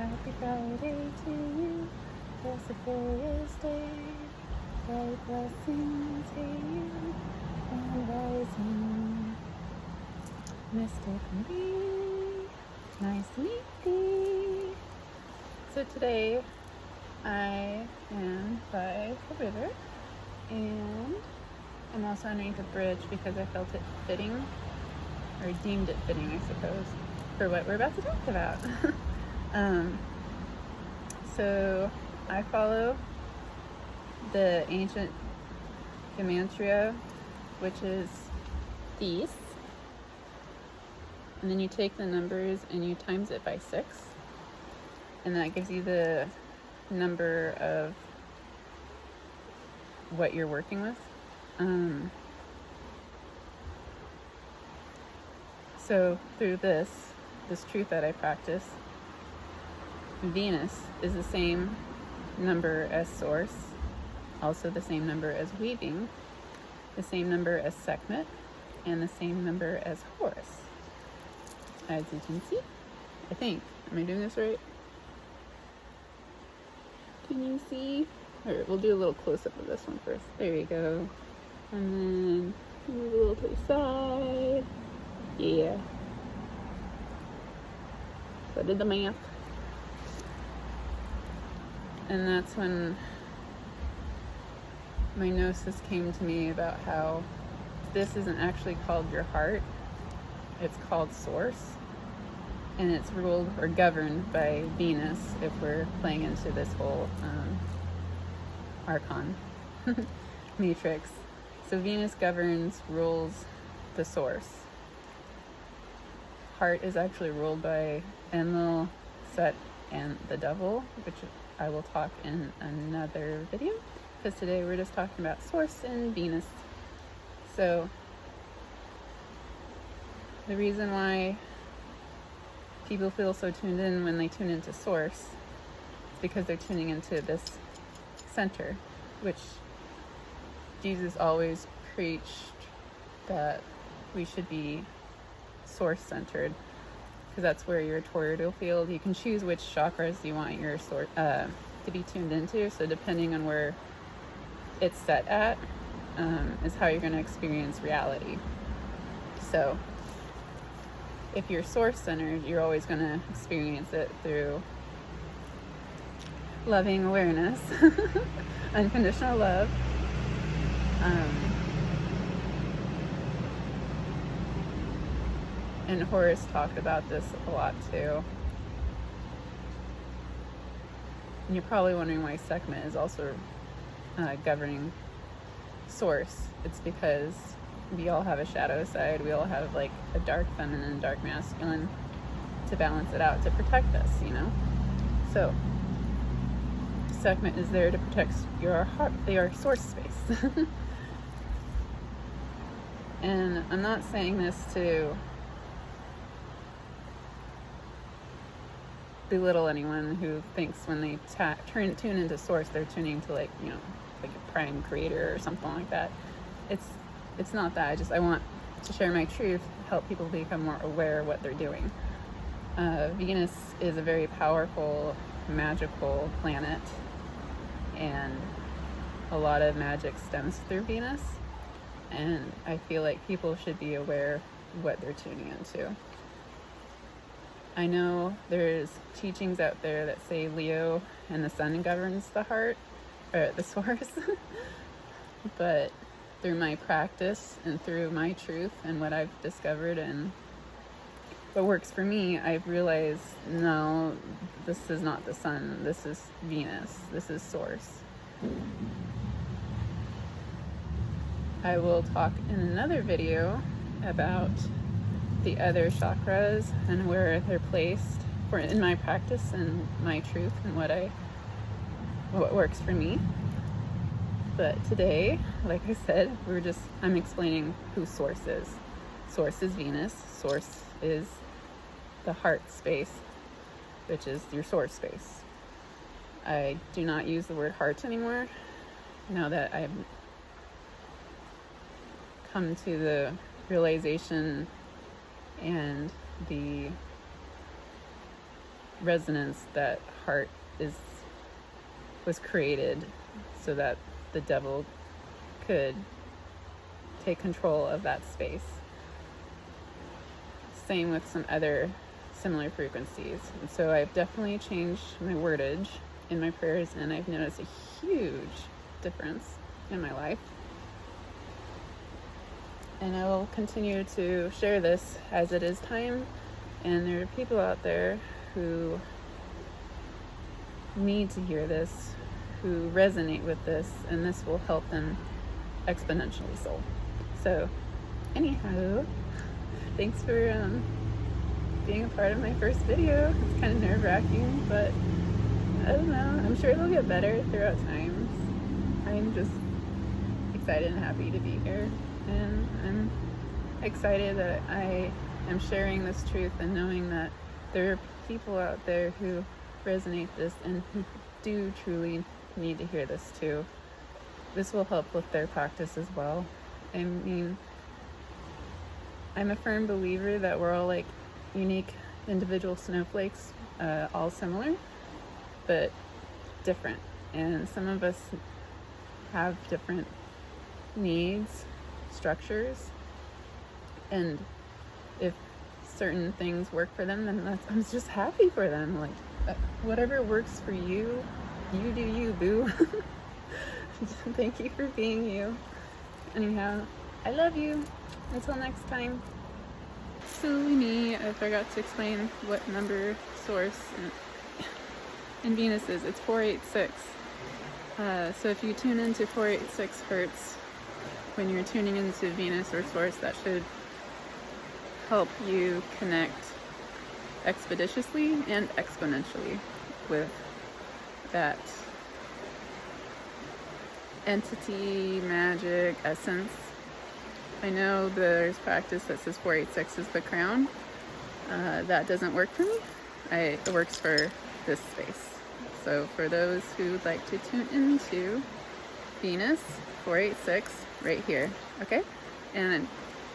Happy Friday to you. Blessed glorious day. Bright blessings to you. And rising. Mystic me. Nice to meet thee. So today I am by the river and I'm also underneath a bridge because I felt it fitting, or deemed it fitting, I suppose, for what we're about to talk about. So I follow the ancient Gemantria, which is these, and then you take the numbers and you times it by 6, and that gives you the number of what you're working with. So through this truth that I practice, Venus is the same number as Source, also the same number as Weaving, the same number as Sekhmet, and the same number as Horus. As you can see, I think. Am I doing this right? Can you see? Alright, we'll do a little close-up of this one first. There you go. And then move a little to the side. Yeah. So I did the math. And that's when my gnosis came to me about how this isn't actually called your heart. It's called Source. And it's ruled or governed by Venus if we're playing into this whole archon matrix. So Venus governs, rules the source. Heart is actually ruled by Enlil, Set, and the devil, which I will talk in another video, because today we're just talking about Source and Venus. So the reason why people feel so tuned in when they tune into Source is because they're tuning into this center, which Jesus always preached that we should be Source centered, because that's where your toroidal field, you can choose which chakras you want your to be tuned into. So depending on where it's set at is how you're going to experience reality. So if you're Source centered, you're always going to experience it through loving awareness, unconditional love. And Horus talked about this a lot too. And you're probably wondering why Sekhmet is also governing Source. It's because we all have a shadow side. We all have like a dark feminine, dark masculine to balance it out, to protect us, you know? So Sekhmet is there to protect your heart, your source space. And I'm not saying this to belittle anyone who thinks when they tune into Source, they're tuning to like, you know, like a prime creator or something like that. It's not that. I want to share my truth, help people become more aware of what they're doing. Venus is a very powerful, magical planet, and a lot of magic stems through Venus, and I feel like people should be aware what they're tuning into. I know there's teachings out there that say Leo and the sun governs the heart, or the source, but through my practice and through my truth and what I've discovered and what works for me, I've realized, no, this is not the sun, this is Venus, this is Source. I will talk in another video about the other chakras and where they're placed in my practice and my truth and what works for me. But today, like I said, I'm explaining who Source is. Source is Venus. Source is the heart space, which is your source space. I do not use the word heart anymore, now that I've come to the realization and the resonance that heart was created so that the devil could take control of that space. Same with some other similar frequencies. And so I've definitely changed my wordage in my prayers, and I've noticed a huge difference in my life. And I will continue to share this as it is time. And there are people out there who need to hear this, who resonate with this, and this will help them exponentially so anyhow, thanks for being a part of my first video. It's kind of nerve-wracking, but I don't know, I'm sure it'll get better throughout times. I'm just excited and happy to be here, and I'm excited that I am sharing this truth and knowing that there are people out there who resonate this and who do truly need to hear this too. This will help with their practice as well. I mean, I'm a firm believer that we're all like unique individual snowflakes, all similar, but different. And some of us have different needs, structures, and if certain things work for them, then I'm just happy for them. Like, whatever works for you, you do you, boo. Thank you for being you. Anyhow, I love you. Until next time. Silly me, I forgot to explain what number source in Venus is. It's 486. So if you tune into 486 hertz when you're tuning into Venus or source, that should help you connect expeditiously and exponentially with that entity, magic, essence. I know there's practice that says 486 is the crown. That doesn't work for me. It works for this space. So for those who'd like to tune into Venus, 486, right here, okay? And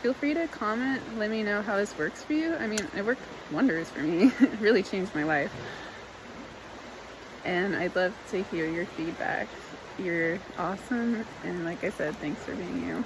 feel free to comment, let me know how this works for you. I mean, it worked wonders for me. It really changed my life. And I'd love to hear your feedback. You're awesome, and like I said, thanks for being you.